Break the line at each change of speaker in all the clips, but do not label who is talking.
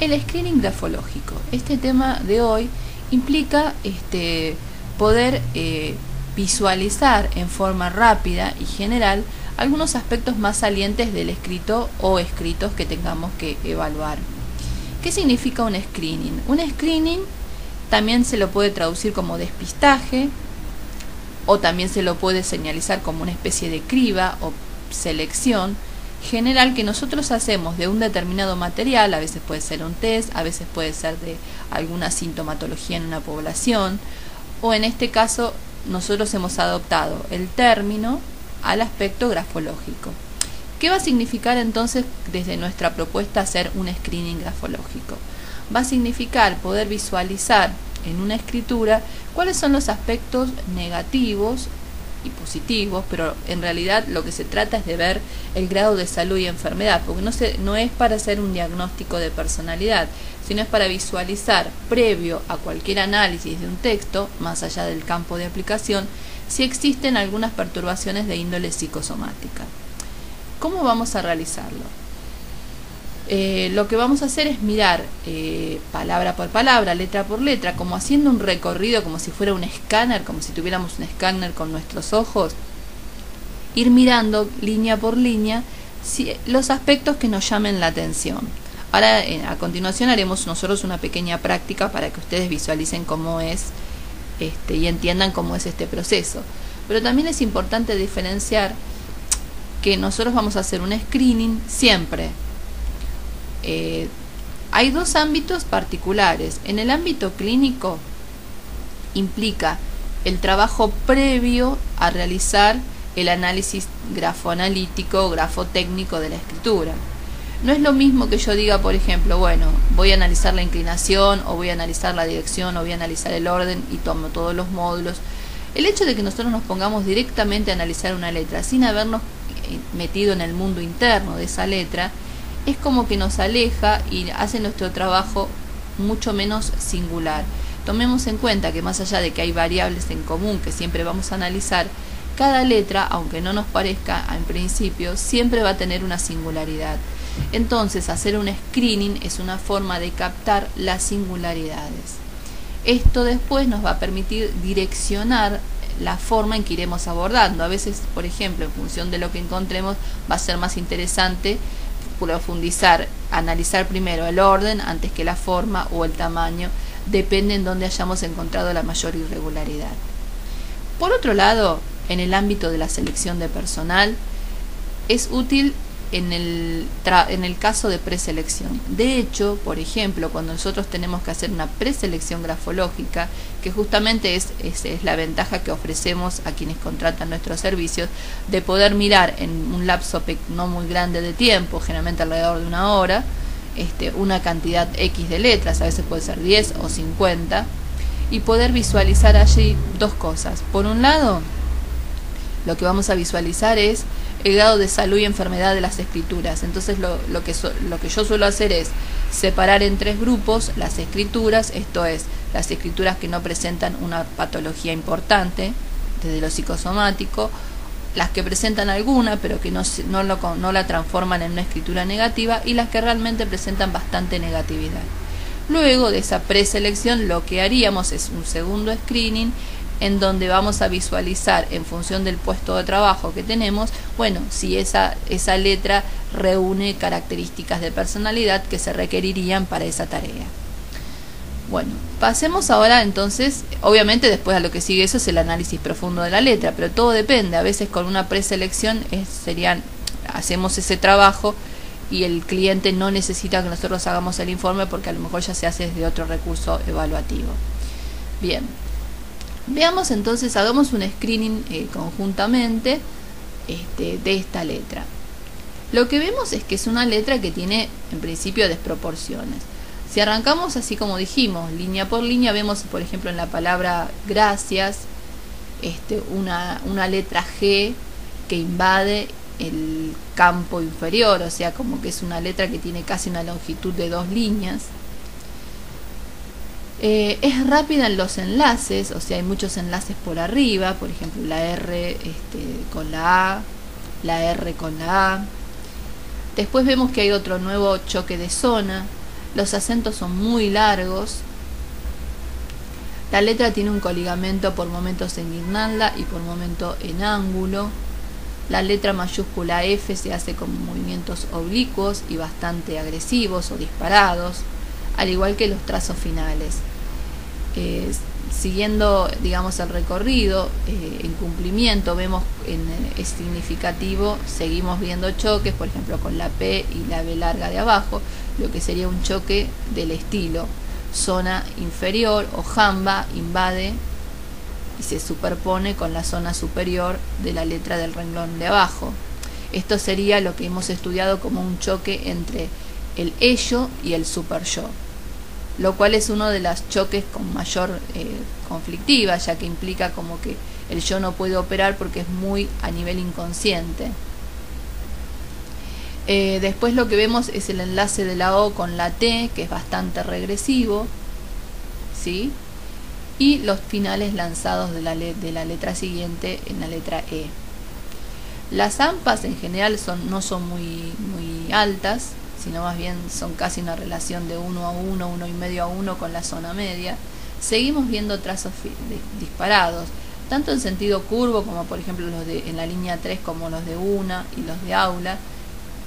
El screening grafológico. Este tema de hoy implica poder visualizar en forma rápida y general algunos aspectos más salientes del escrito o escritos que tengamos que evaluar. ¿Qué significa un screening? Un screening también se lo puede traducir como despistaje, o también se lo puede señalizar como una especie de criba o selección general que nosotros hacemos de un determinado material. A veces puede ser un test, a veces puede ser de alguna sintomatología en una población, o en este caso nosotros hemos adoptado el término al aspecto grafológico. ¿Qué va a significar entonces desde nuestra propuesta hacer un screening grafológico? Va a significar poder visualizar en una escritura cuáles son los aspectos negativos y positivos, pero en realidad lo que se trata es de ver el grado de salud y enfermedad, porque no es para hacer un diagnóstico de personalidad, sino es para visualizar previo a cualquier análisis de un texto, más allá del campo de aplicación, si existen algunas perturbaciones de índole psicosomática. ¿Cómo vamos a realizarlo? Lo que vamos a hacer es mirar palabra por palabra, letra por letra, como haciendo un recorrido, como si fuera un escáner, como si tuviéramos un escáner con nuestros ojos, ir mirando línea por línea los aspectos que nos llamen la atención. Ahora, a continuación, haremos nosotros una pequeña práctica para que ustedes visualicen cómo es y entiendan cómo es este proceso. Pero también es importante diferenciar que nosotros vamos a hacer un screening siempre. Hay dos ámbitos particulares. En el ámbito clínico implica el trabajo previo a realizar el análisis grafoanalítico o grafotécnico de la escritura. No es lo mismo que yo diga, por ejemplo, bueno, voy a analizar la inclinación, o voy a analizar la dirección, o voy a analizar el orden y tomo todos los módulos. El hecho de que nosotros nos pongamos directamente a analizar una letra sin habernos metido en el mundo interno de esa letra es como que nos aleja y hace nuestro trabajo mucho menos singular. Tomemos en cuenta que más allá de que hay variables en común que siempre vamos a analizar, cada letra, aunque no nos parezca en principio, siempre va a tener una singularidad. Entonces, hacer un screening es una forma de captar las singularidades. Esto después nos va a permitir direccionar la forma en que iremos abordando. A veces, por ejemplo, en función de lo que encontremos, va a ser más interesante profundizar, analizar primero el orden antes que la forma o el tamaño, depende en donde hayamos encontrado la mayor irregularidad. Por otro lado, en el ámbito de la selección de personal, es útil en el caso de preselección. De hecho, por ejemplo, cuando nosotros tenemos que hacer una preselección grafológica, que justamente es la ventaja que ofrecemos a quienes contratan nuestros servicios, de poder mirar en un lapso no muy grande de tiempo, generalmente alrededor de una hora, una cantidad X de letras, a veces puede ser 10 o 50, y poder visualizar allí dos cosas. Por un lado, lo que vamos a visualizar es el grado de salud y enfermedad de las escrituras. Entonces lo que yo suelo hacer es separar en tres grupos las escrituras, esto es, las escrituras que no presentan una patología importante desde lo psicosomático, las que presentan alguna pero que no la transforman en una escritura negativa, y las que realmente presentan bastante negatividad. Luego de esa preselección, lo que haríamos es un segundo screening en donde vamos a visualizar en función del puesto de trabajo que tenemos, bueno, si esa letra reúne características de personalidad que se requerirían para esa tarea. Bueno, pasemos ahora entonces, obviamente después a lo que sigue eso es el análisis profundo de la letra, pero todo depende. A veces con una preselección hacemos ese trabajo y el cliente no necesita que nosotros hagamos el informe porque a lo mejor ya se hace desde otro recurso evaluativo. Bien. Veamos entonces, hagamos un screening conjuntamente de esta letra. Lo que vemos es que es una letra que tiene en principio desproporciones. Si arrancamos así como dijimos, línea por línea, vemos por ejemplo en la palabra gracias una letra G que invade el campo inferior, o sea, como que es una letra que tiene casi una longitud de 2 líneas. Es rápida en los enlaces, o sea, hay muchos enlaces por arriba, por ejemplo la R con la A, la R con la A. Después vemos que hay otro nuevo choque de zona. Los acentos son muy largos. La letra tiene un coligamento por momentos en guirnalda y por momentos en ángulo. La letra mayúscula F se hace con movimientos oblicuos y bastante agresivos o disparados, al igual que los trazos finales. Siguiendo, digamos, el recorrido, en cumplimiento vemos es significativo, seguimos viendo choques, por ejemplo con la P y la B larga de abajo, lo que sería un choque del estilo zona inferior o jamba invade y se superpone con la zona superior de la letra del renglón de abajo. Esto sería lo que hemos estudiado como un choque entre el ello y el super yo, lo cual es uno de los choques con mayor conflictiva, ya que implica como que el yo no puede operar porque es muy a nivel inconsciente. Después lo que vemos es el enlace de la O con la T, que es bastante regresivo, ¿sí? Y los finales lanzados de la letra siguiente en la letra E. Las AMPAs en general no son muy altas, sino más bien son casi una relación de 1 a 1, 1,5 a 1 con la zona media. Seguimos viendo trazos disparados, tanto en sentido curvo, como por ejemplo los en la línea 3, como los de UNA y los de aula,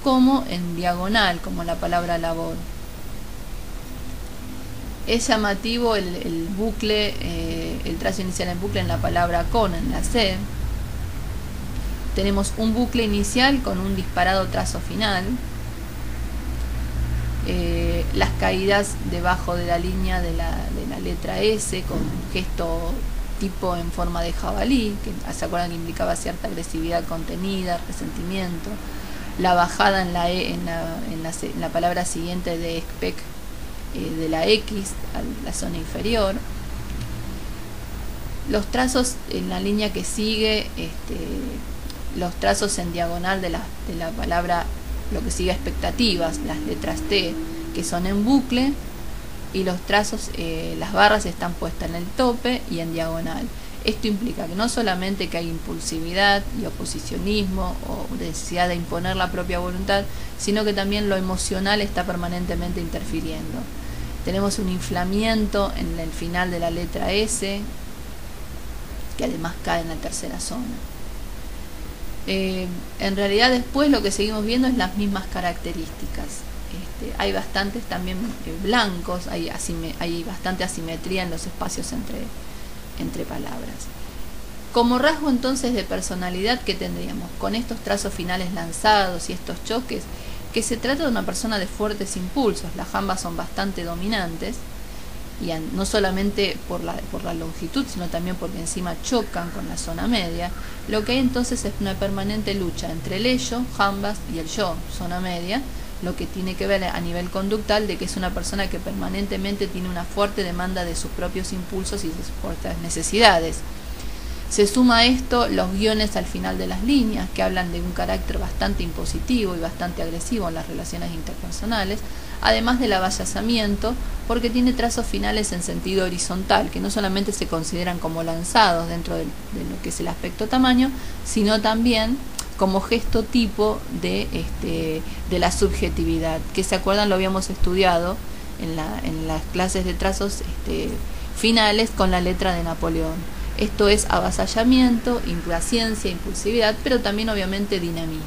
como en diagonal, como la palabra labor. Es llamativo el bucle, el trazo inicial en bucle en la palabra con, en la C. Tenemos un bucle inicial con un disparado trazo final. Las caídas debajo de la línea de la letra S con un gesto tipo en forma de jabalí, que se acuerdan que implicaba cierta agresividad contenida, resentimiento. La bajada en la E, en la palabra siguiente de spec, de la X a la zona inferior. Los trazos en la línea que sigue, los trazos en diagonal de la palabra, lo que sigue expectativas, las letras T, que son en bucle, y los trazos, las barras están puestas en el tope y en diagonal. Esto implica que no solamente que hay impulsividad y oposicionismo o necesidad de imponer la propia voluntad, sino que también lo emocional está permanentemente interfiriendo. Tenemos un inflamiento en el final de la letra S, que además cae en la tercera zona. En realidad después lo que seguimos viendo es las mismas características. Hay bastantes también blancos, hay bastante asimetría en los espacios entre palabras. Como rasgo entonces de personalidad, ¿qué tendríamos? Con estos trazos finales lanzados y estos choques, que se trata de una persona de fuertes impulsos. Las jambas son bastante dominantes, y no solamente por la longitud, sino también porque encima chocan con la zona media. Lo que hay entonces es una permanente lucha entre el ello, jambas, y el yo, zona media, lo que tiene que ver a nivel conductal de que es una persona que permanentemente tiene una fuerte demanda de sus propios impulsos y de sus fuertes necesidades. Se suma a esto los guiones al final de las líneas, que hablan de un carácter bastante impositivo y bastante agresivo en las relaciones interpersonales, además del avallazamiento, porque tiene trazos finales en sentido horizontal, que no solamente se consideran como lanzados dentro de lo que es el aspecto tamaño, sino también como gesto tipo de la subjetividad, que se acuerdan lo habíamos estudiado en las clases de trazos finales con la letra de Napoleón. Esto es avasallamiento, impaciencia, impulsividad, pero también obviamente dinamismo.